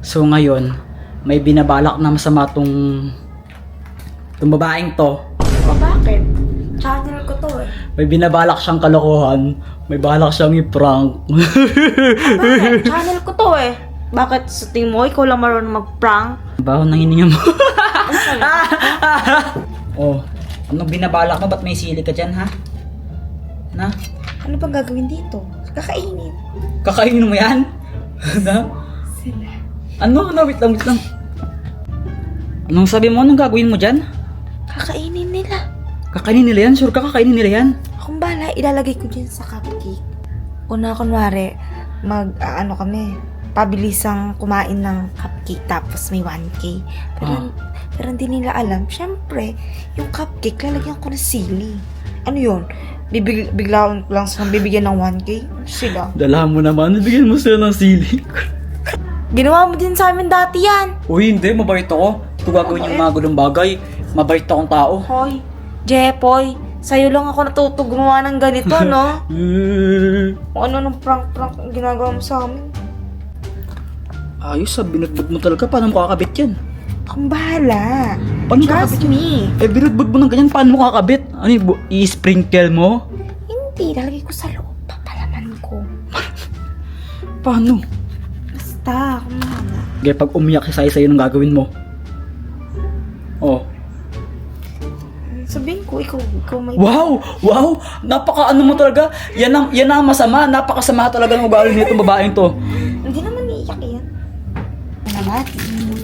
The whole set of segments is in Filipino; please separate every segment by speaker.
Speaker 1: So ngayon, may binabalak na masama tong babaeng to.
Speaker 2: O bakit? Channel ko to eh.
Speaker 1: May binabalak siyang kalokohan. May balak siyang i-prank.
Speaker 2: Bakit? Channel ko to eh. Bakit sa tingin mo, ikaw lang marunong mag-prank?
Speaker 1: Baho nang hininga mo. Oh, anong binabalak mo? Ba't may sili ka dyan, ha? Na?
Speaker 2: Ano bang gagawin dito? Kakainin.
Speaker 1: Kakainin mo yan? Na?
Speaker 2: Sila.
Speaker 1: Ano? Wait lang, wait lang. Anong sabi mo? Anong gagawin mo dyan?
Speaker 2: Kakainin nila.
Speaker 1: Kakainin nila yan? Sure ka kakainin nila yan?
Speaker 2: Akong bala, ilalagay ko dyan sa cupcake. Kunwari, kami, pabilisang kumain ng cupcake tapos may 1K. Pero hindi nila alam, syempre, yung cupcake, lalagyan ko na sili. Ano yun? Bigla lang silang bibigyan ng 1K? Sila.
Speaker 1: Dalahan mo naman, bigyan mo sila ng sili.
Speaker 2: Ginawa mo din sa amin dati yan.
Speaker 1: Uy, hindi, mabait ako. Ito gagawin yung mga gulong bagay. Mabait akong tao.
Speaker 2: Hoy, Jepoy, sa'yo lang ako natuto gumawa ng ganito, no? Kung ano nung prank-prank ang ginagawa mo sa amin.
Speaker 1: Ayos, binudbud mo talaga. Paano mo kakabit yan?
Speaker 2: Akong bahala.
Speaker 1: Paano
Speaker 2: Trust
Speaker 1: kakabit
Speaker 2: me.
Speaker 1: Eh, binudbud mo ng ganyan. Paano mo kakabit? Ano yung i-sprinkle mo?
Speaker 2: Hindi, lalagay ko sa loob. Papalaman ko.
Speaker 1: Paano?
Speaker 2: Basta, akong bahala.
Speaker 1: Kaya pag umiyak si Sai sa'yo, anong gagawin mo? Oh.
Speaker 2: Sabihin ko, ikaw may...
Speaker 1: Wow! Wow! Napaka ano mo talaga. Yan ang masama. Napakasama talaga ng ugali nitong babaeng to.
Speaker 2: Hindi naman iiyak yan. Ano natin?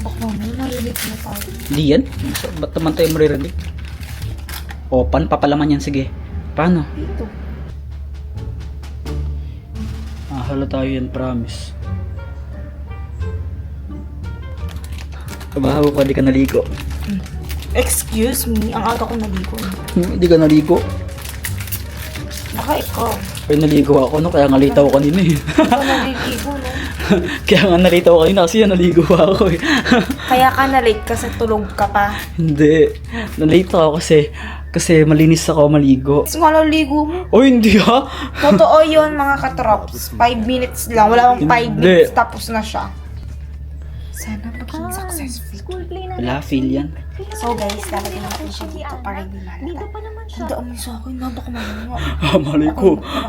Speaker 2: Baka may narinig na tayo.
Speaker 1: Hindi yan? Ba't naman tayo maririnig? O, papalaman yan. Sige. Paano?
Speaker 2: Dito.
Speaker 1: Hala tayo yan, promise. Kabahaw ka, di ka naligo.
Speaker 2: Excuse me, ang aga ko naligo.
Speaker 1: Hindi ka naligo.
Speaker 2: Baka ikaw.
Speaker 1: Ay, naligo ako, no? Kaya nga litaw ako kanina eh.
Speaker 2: Ikaw naliligo, no?
Speaker 1: Kaya nga nalitaw ako kanina kasi naligo ako eh.
Speaker 2: Kaya ka na-late kasi tulog ka pa.
Speaker 1: Hindi. Nalito ako kasi malinis ako maligo.
Speaker 2: Tapos nga naligo mo.
Speaker 1: Oh, hindi ha?
Speaker 2: Totoo yun mga katrops. 5 minutes lang. Wala akong 5
Speaker 1: Hindi.
Speaker 2: minutes tapos na siya. Sana maging successful.
Speaker 1: Wala, feel yan.
Speaker 2: So guys, lalagyan natin siya dito para hindi malata. Hindi mo sa akin na baka mamaya.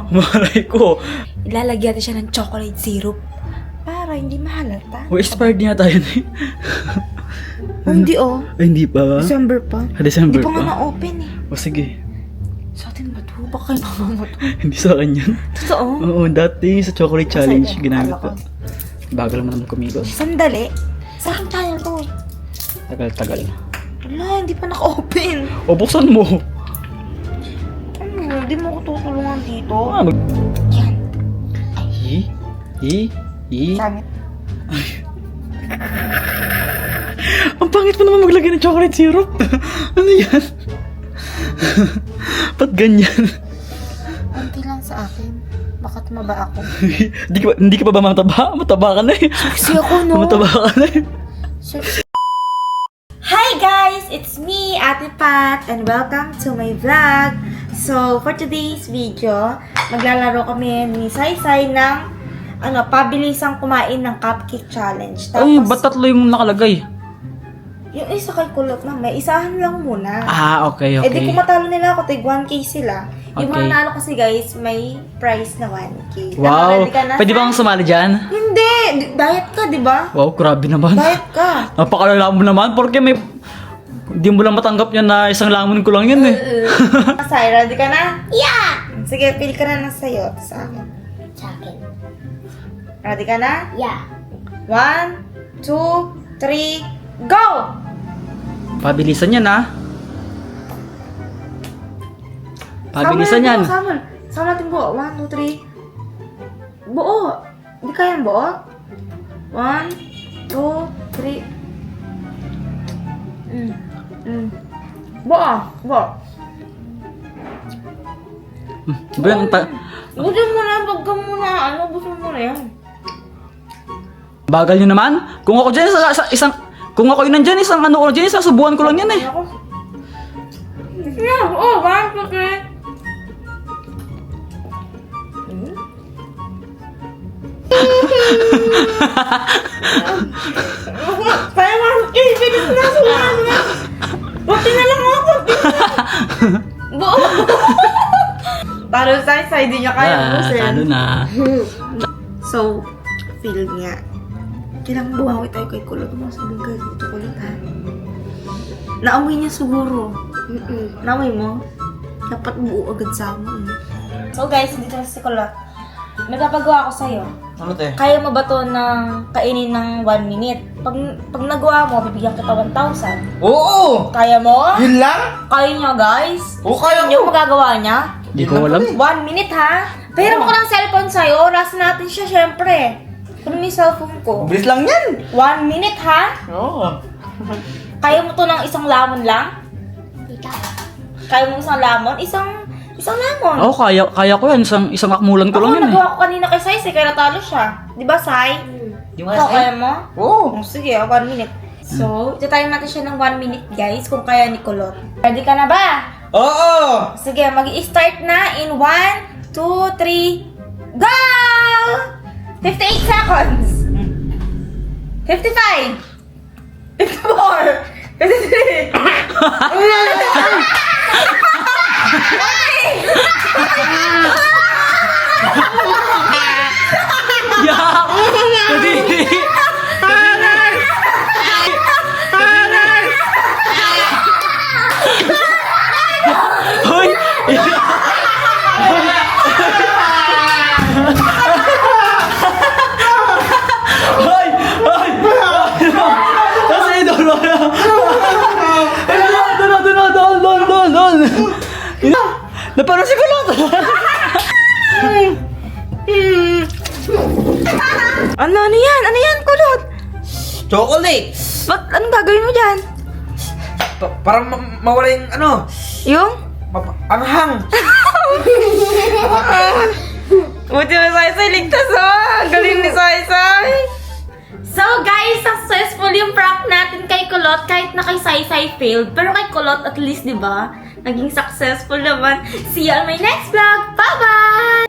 Speaker 1: Malay ko.
Speaker 2: Ilalagyan natin siya ng chocolate syrup para hindi mahalata.
Speaker 1: Oh, expired niya tayo na eh.
Speaker 2: Hindi oh.
Speaker 1: Ay, hindi pa.
Speaker 2: December pa.
Speaker 1: December
Speaker 2: Hindi pa nga
Speaker 1: pa.
Speaker 2: na-open eh.
Speaker 1: O sige.
Speaker 2: Sa atin ba ito? Baka kay mama mo to.
Speaker 1: Hindi sa akin yan.
Speaker 2: Totoo?
Speaker 1: Oo, dati sa chocolate challenge
Speaker 2: Kasi,
Speaker 1: ginamit
Speaker 2: akala
Speaker 1: ko. Bagal mo naman kumigos.
Speaker 2: Sandali. Sa aking channel to eh.
Speaker 1: Tagal-tagal.
Speaker 2: Wala, hindi pa naka-open.
Speaker 1: O, buksan mo.
Speaker 2: Ano, hindi mo ko tutulungan dito.
Speaker 1: Ah,
Speaker 2: Yan.
Speaker 1: Ay.
Speaker 2: Gamit.
Speaker 1: Ang pangit mo naman maglagay ng chocolate syrup. Ano yan? Ba't ganyan?
Speaker 2: Unti lang sa akin. Baka tumaba ako.
Speaker 1: Hindi ka pa ba mataba? Mataba ka na eh.
Speaker 2: Sexy ako, no?
Speaker 1: Mataba ka na eh.
Speaker 2: Hi guys! It's me, Ate Pat, and welcome to my vlog. So, for today's video, maglalaro kami ni Saysay ng pabilisang kumain ng cupcake challenge. Tapos,
Speaker 1: Ay, ba't tatlo yung nakalagay?
Speaker 2: yung isa kay kulot na, may isahan lang muna.
Speaker 1: Ah, okay.
Speaker 2: Eh di kung matalo nila ako, tig 1K sila. Yung
Speaker 1: Okay.
Speaker 2: mga nalo kasi guys, may prize na 1K.
Speaker 1: Wow.
Speaker 2: Nakaready ka na?
Speaker 1: Pwede bang sumali dyan?
Speaker 2: Hindi! Diet ka, di ba?
Speaker 1: Wow, grabe naman.
Speaker 2: Diet ka.
Speaker 1: Napakalala mo naman porque may... Hindi mo lang matanggap yan na isang lamon ko lang yan eh.
Speaker 2: Say, ready ka na? Yeah! Sige, pili ka na ng sayo. Sa akin.
Speaker 3: Sa akin.
Speaker 2: Ready ka na?
Speaker 3: Yeah.
Speaker 2: 1, 2, 3, go!
Speaker 1: Pabilisan yan ah. Pabilisan yan.
Speaker 2: Sama natin buo. 1, 2, 3. Buo. Hindi kaya buo? 1, 2, 3. Buo. Buo.
Speaker 1: Ba yan?
Speaker 2: Busin mo na. Wag ka muna. Busin mo na yan.
Speaker 1: Bagal nyo naman. Kung ako dyan, isang... Kung ako yun nandyan, isang subuhan ko lang yan eh.
Speaker 2: Yeah, buo. 1, 2, 3. Kaya 1K, bilis na, sumahan na. Buti na lang ako. Buo. Talo sa hindi niya kaya ubusin.
Speaker 1: Talo na.
Speaker 2: So, feel niya. Kailangan buhawi tayo kay Kulot. Ano sabi ka dito, Kulot, ha? Naamoy niya siguro. Naamoy mo? Dapat buo agad sa mo. So guys, dito na si Kulot. Nagpapagawa ko sa'yo.
Speaker 1: Ano te?
Speaker 2: Kaya mo ba to ng kainin ng 1 minute? Pag nagawa mo, bibigyan kita 1,000.
Speaker 3: Oo!
Speaker 2: Kaya mo?
Speaker 3: Yun lang?
Speaker 2: Kaya niya, guys?
Speaker 3: Oo, kaya
Speaker 2: Yung
Speaker 3: ko.
Speaker 2: magagawa niya?
Speaker 1: Di ko alam.
Speaker 2: 1 minute, ha? Pero mo ko ng cellphone sa'yo. Orasan natin siya, syempre. Ano yung cellphone ko?
Speaker 3: Bilis lang yan.
Speaker 2: 1 minute, ha?
Speaker 3: Oo.
Speaker 2: Kaya mo to ng isang lamon lang? Kaya mo isang lamon? Isang lamon.
Speaker 1: Oo, kaya ko yan. Isang akmulan ko
Speaker 2: Ako,
Speaker 1: lang yan eh.
Speaker 2: nagawa ko kanina kay Sai, kaya natalo siya. Di ba, Sai?
Speaker 3: Yung
Speaker 2: Ito, kaya mo?
Speaker 3: Oo.
Speaker 2: Oh, sige, 1 minute. So, itatayin natin siya ng 1 minute, guys, kung kaya ni Kulot. Ready ka na ba?
Speaker 3: Oo!
Speaker 2: Sige, mag-i-start na in 1, 2, 3, go! 58 seconds! 55! 54! 53!
Speaker 1: Yak! Kadiri! Hoy! Hoy! Hoy! Nasa idol mo na! Doon! Naparang si Kulot!
Speaker 2: Ano yan? Ano yan, Kulot?
Speaker 3: Chocolate!
Speaker 2: Ba't anong gagawin mo dyan?
Speaker 3: Parang mawala yung ano,
Speaker 2: Yung?
Speaker 3: anghang.
Speaker 2: Buti mo Sai ligtas oh! Galing ni Sai. So guys, successful yung prank natin kay Kulot kahit na kay Sai failed. Pero kay Kulot at least, di ba? Naging successful naman. See you on my next vlog. Bye-bye!